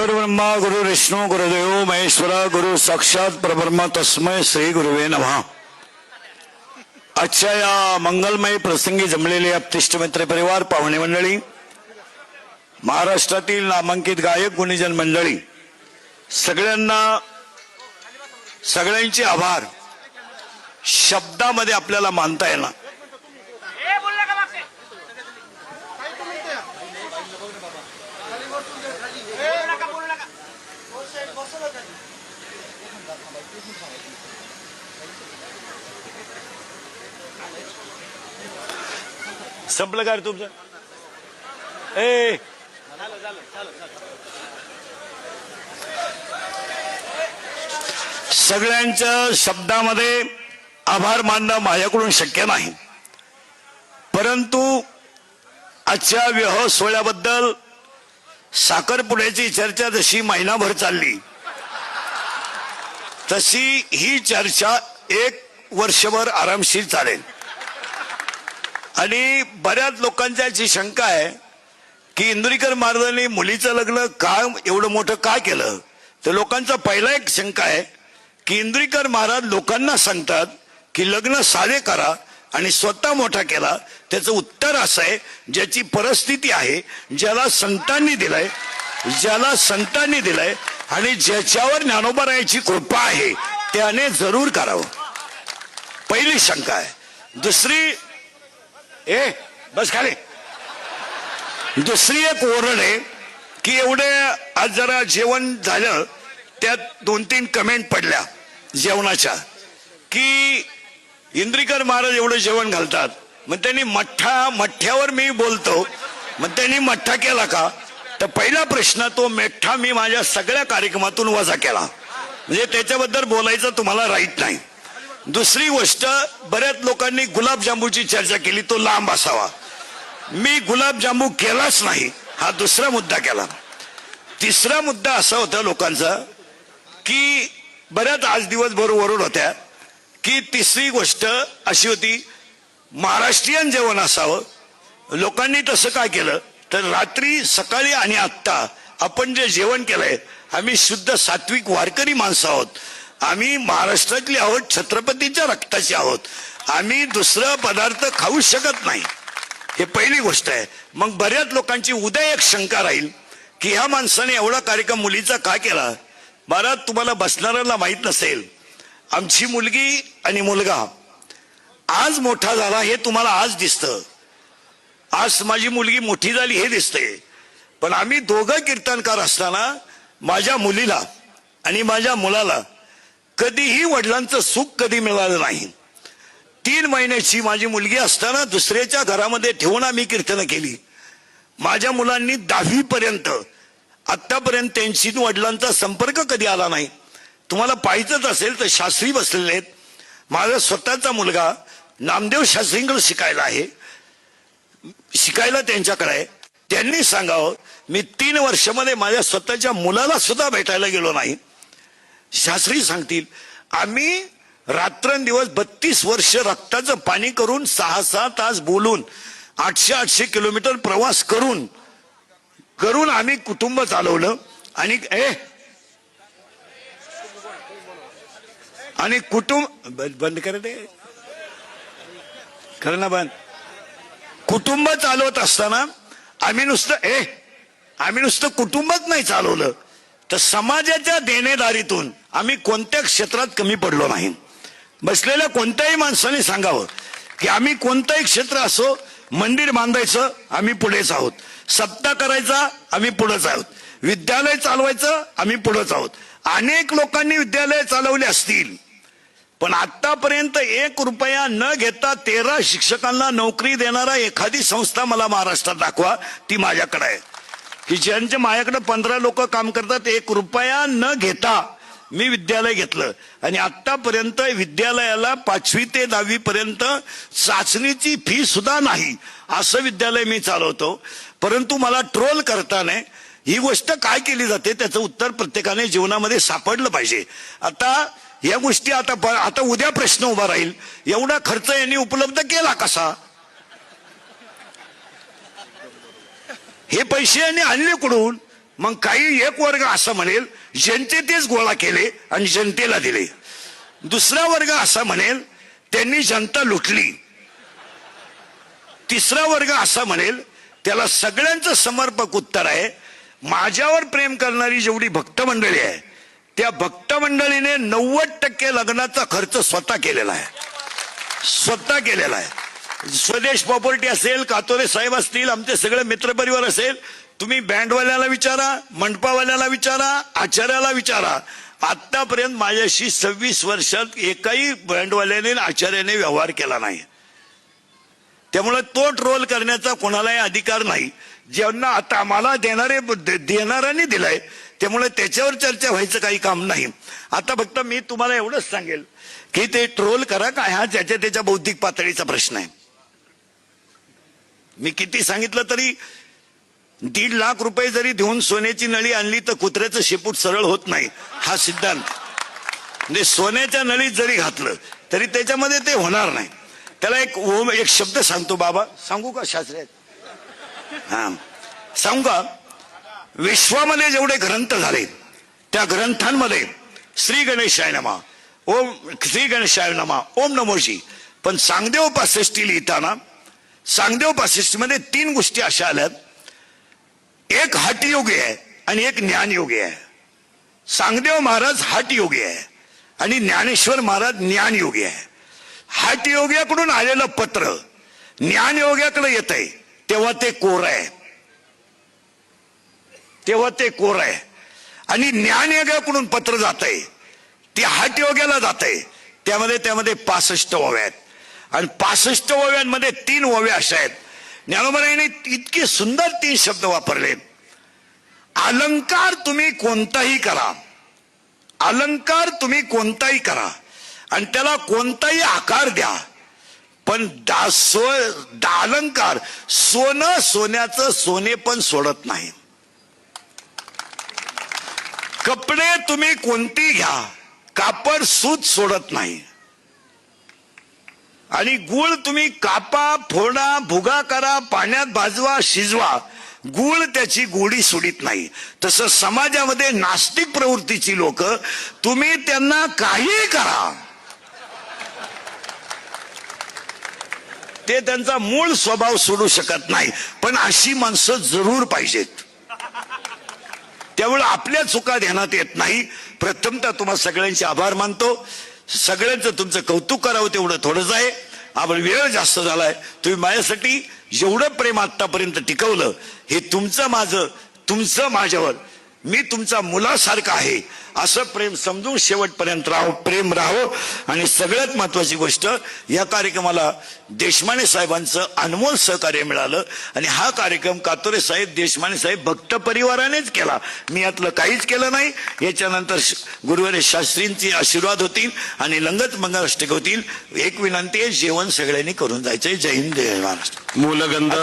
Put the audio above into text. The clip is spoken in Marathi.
गुरुर्ब्रह्मा गुरुर्विष्णू गुरुदेव महेश्वर गुरु साक्षात परब्रह्म तस्मै श्री गुरुवे नमः। आजच्या या मंगलमय प्रसंगी जमलेले अपतिष्ठ मित्र परिवार, पाहुणे मंडळी, महाराष्ट्रातील नामांकित गायक गुणीजन मंडळी, सगळ्यांचे आभार शब्दामध्ये आपल्याला मानता येणार। संपलं का तुमचं? सगळ्यांच्या शब्दामध्ये आभार मानणं माझ्याकडून शक्य नाही, परंतु आजच्या विवाह सोहळ्याबद्दल साखरपुड्याची चर्चा जशी महिनाभर चालली, तशी ही चर्चा 1 वर्षभर आरामशीर चालेल। आणि बऱ्याच लोकांची अशी शंका आहे की इंदुरीकर महाराजांनी मुलीचं लग्न का एवढं मोठं का केलं। तर लोकांचा पहिला एक शंका आहे की इंदुरीकर महाराज लोकांना सांगतात की लग्न साधे करा आणि स्वतः मोठा केला। त्याचं उत्तर असं आहे, ज्याची परिस्थिती आहे, ज्याला संतांनी दिलंय आणि ज्याच्यावर ज्ञानोबरायाची कृपा आहे त्याने जरूर करावं। पहिली शंका आहे। दुसरी बस खाली। दुसरी एक ओरड आहे की एवढे आज जरा जेवण झालं, त्यात 2-3 कमेंट पडल्या जेवणाच्या की इंद्रिकर महाराज एवढं जेवण घालतात, मग त्यांनी मठ्ठ्यावर मी बोलतो, मग त्यांनी मठ्ठा केला का? तर पहिला प्रश्न, तो मेठ्ठा मी माझ्या सगळ्या कार्यक्रमातून वजा केला, म्हणजे त्याच्याबद्दल बोलायचं तुम्हाला राईट नाही। दुसरी गोष्ट, बऱ्याच लोकांनी गुलाबजामुची चर्चा केली, तो लांब असावा। मी गुलाबजामू केलाच नाही, हा दुसरा मुद्दा केला। तिसरा मुद्दा असा होता लोकांचा की बऱ्याच आज दिवसभर ओरड होत्या की तिसरी गोष्ट अशी होती, महाराष्ट्रीयन जेवण असावं। लोकांनी तसं काय केलं तर रात्री, सकाळी आणि आत्ता आपण जे जेवण केलंय, आम्ही शुद्ध सात्विक वारकरी माणसं आहोत, आम्ही महाराष्ट्रातली आहोत, छत्रपतीच्या रक्ताची आहोत, आम्ही दुसरं पदार्थ खाऊ शकत नाही। हे पहिली गोष्ट आहे। मग बऱ्याच लोकांची उद्या एक शंका राहील की ह्या माणसाने एवढा कार्यक्रम मुलीचा का केला। महाराज, तुम्हाला बसणाऱ्याला माहित नसेल, आमची मुलगी आणि मुलगा आज मोठा झाला हे तुम्हाला आज दिसतं, आज माझी मुलगी मोठी झाली हे दिसतंय, पण आम्ही दोघं कीर्तनकार असताना माझ्या मुलीला आणि माझ्या मुलाला कधीही वडिलांचं सुख कधी मिळालं नाही। 3 महिन्याची माझी मुलगी असताना दुसऱ्याच्या घरामध्ये ठेवून आम्ही कीर्तन केली। माझ्या मुलांनी 10वी पर्यंत आतापर्यंत त्यांची वडिलांचा संपर्क कधी आला नाही। तुम्हाला पाहायचंच असेल तर शास्त्री बसलेले आहेत, माझा स्वतःचा मुलगा नामदेव शास्त्रींकडे शिकायला त्यांच्याकडे आहे। त्यांनी सांगावं, मी 3 वर्षामध्ये माझ्या स्वतःच्या मुलाला सुद्धा भेटायला गेलो नाही। शास्त्री सांगतील, आम्ही रात्रंदिवस 32 वर्ष रक्ताचं पाणी करून 6-6 तास बोलून 800 किलोमीटर प्रवास करून आम्ही कुटुंब चालवलं। आणि कुटुंब बंद करणं बंद, कुटुंब चालवत असताना आम्ही नुसतं कुटुंबच नाही चालवलं, तर समाजाच्या देणेदारीतून आम्ही कोणत्या क्षेत्रात कमी पडलो नाही। बसलेल्या कोणत्याही माणसाने सांगावं की आम्ही कोणतंही क्षेत्र असो, मंदिर बांधायचं आम्ही पुढेच आहोत, सप्ताह करायचा आम्ही पुढेच आहोत, विद्यालय चालवायचं आम्ही पुढेच आहोत। अनेक लोकांनी विद्यालय चालवले असतील, पण आतापर्यंत 1 रुपया न घेता 13 शिक्षकांना नोकरी देणारा एखादी संस्था मला महाराष्ट्रात दाखवा, ती माझ्याकडे आहे। की ज्यांच्या माझ्याकडे 15 लोक काम करतात, 1 रुपया न घेता मी विद्यालय घेतलं आणि आतापर्यंत विद्यालयाला 5वी ते 10वी पर्यंत चाचणीची फी सुद्धा नाही असं विद्यालय मी चालवतो। परंतु मला ट्रोल करताना ही गोष्ट काय केली जाते त्याचं उत्तर प्रत्येकाने जीवनामध्ये सापडलं पाहिजे। आता या गोष्टी आता उद्या प्रश्न उभा राहील, एवढा खर्च यांनी उपलब्ध केला कसा? हे पैसे यांनी आणले कुठून? मग काही एक वर्ग असा म्हणेल जनतेतेच गोळा केले आणि जनतेला दिले. दुसरा वर्ग असा म्हणेल त्यांनी जनता लुटली. तिसरा वर्ग असा म्हणेल त्याला सगळ्यांचं समर्पक उत्तर आहे, माझ्यावर प्रेम करणारी जेवढी भक्त मंडळी आहे त्या भक्त मंडळीने 90% लग्नाचा खर्च स्वतः केलेला आहे. स्वतः केलेला आहे. स्वदेश प्रॉपर्टी असेल, कातोरे साहेब असतील, आमचे सगळे मित्रपरिवार असेल, तुम्ही बँडवाल्याला विचारा, मंडपावाल्याला विचारा, आचार्याला विचारा, आतापर्यंत माझ्याशी 26 वर्षात एकाही बँडवाल्याने आचार्याने व्यवहार केला नाही. त्यामुळे तो ट्रोल करण्याचा कोणालाही अधिकार नाही. ज्यांना आता आम्हाला देणाऱ्यांनी दिलाय, त्यामुळे त्याच्यावर चर्चा व्हायचं काही काम नाही. आता फक्त मी तुम्हाला एवढंच सांगेल की ते ट्रोल करा का, हा ज्याच्या त्याच्या बौद्धिक पातळीचा प्रश्न आहे. मी किती सांगितलं तरी 1.5 लाख रुपये जरी देऊन सोन्याची नळी आणली तर कुत्र्याचं शेपूट सरळ होत नाही, हा सिद्धांत. म्हणजे सोन्याच्या नळीत जरी घातलं तरी त्याच्यामध्ये ते होणार नाही. त्याला एक शब्द सांगतो बाबा, सांगू का शास्त्री? हा सांगू का? विश्वामध्ये जेवढे ग्रंथ झाले त्या ग्रंथांमध्ये श्री गणेशाय नमः, ओम श्री गणेशाय नमः, ओम नमोजी. पण सांगदेव 65 लिहिताना सांगदेव 65 मध्ये 3 गोष्टी अशा आल्यात, एक हठयोगी आहे आणि एक ज्ञानयोगी आहे. सांगदेव महाराज हठयोगी आहे आणि ज्ञानेश्वर महाराज ज्ञानयोगी आहे. हठयोग्याकडून आलेलं पत्र ज्ञानयोग्याकडे येत आहे तेव्हा ते कोरं आहे, तेव्हा ते कोरं आहे. आणि ज्ञानयोग्याकडून पत्र जात आहे ते हठयोग्याला जात आहे, त्यामध्ये 65 ओव्या आहेत. आणि 65 ओव्यांमध्ये 3 ओव्या अशा आहेत. ज्ञानोबाईने इतके सुंदर 3 शब्द वापरले. अलंकार तुम्ही कोणताही करा, अलंकार तुम्ही कोणताही करा आणि त्याला कोणताही आकार द्या, पण अलंकार सोनं सोन्याचं सोने पण सोडत नाही. कपडे तुम्ही कोणती घ्या, कापड सूत सोडत नाही. आणि गुळ तुम्ही कापा, फोडा, भुगा करा, पाण्यात भाजवा, शिजवा, गुळ त्याची गोडी सोडित नाही. तसं समाजामध्ये नास्तिक प्रवृत्तीची लोक, तुम्ही त्यांना काही करा, ते त्यांचा मूळ स्वभाव सोडू शकत नाही. पण अशी माणसं जरूर पाहिजेत. त्यामुळे आपल्या चुका ध्यानात येत नाही. प्रथमतः तुम्हाला सगळ्यांचे आभार मानतो. सगळ्यांचं तुमचं कौतुक करावं तेवढं थोडंच आहे. आपण वेळ जास्त झालाय. तुम्ही माझ्यासाठी जेवढं प्रेम आतापर्यंत टिकवलं, हे तुमचं माझ्यावर, मी तुमचा मुलासारखा आहे असं प्रेम समजून शेवटपर्यंत प्रेम राहावं. आणि सगळ्यात महत्वाची गोष्ट, या कार्यक्रमाला देशमाने साहेबांचं अनमोल सहकार्य मिळालं. आणि हा कार्यक्रम कातोरे साहेब, देशमाने साहेब भक्त परिवारानेच केला. मी यातलं काहीच केलं नाही. याच्यानंतर गुरुवारी शास्त्रींचे आशीर्वाद होतील आणि लंगत मंगलाष्टक होतील. एक विनंती आहे, जेवण सगळ्यांनी करून जायचंय. जय हिंद, जय महाराष्ट्र. मूलगंध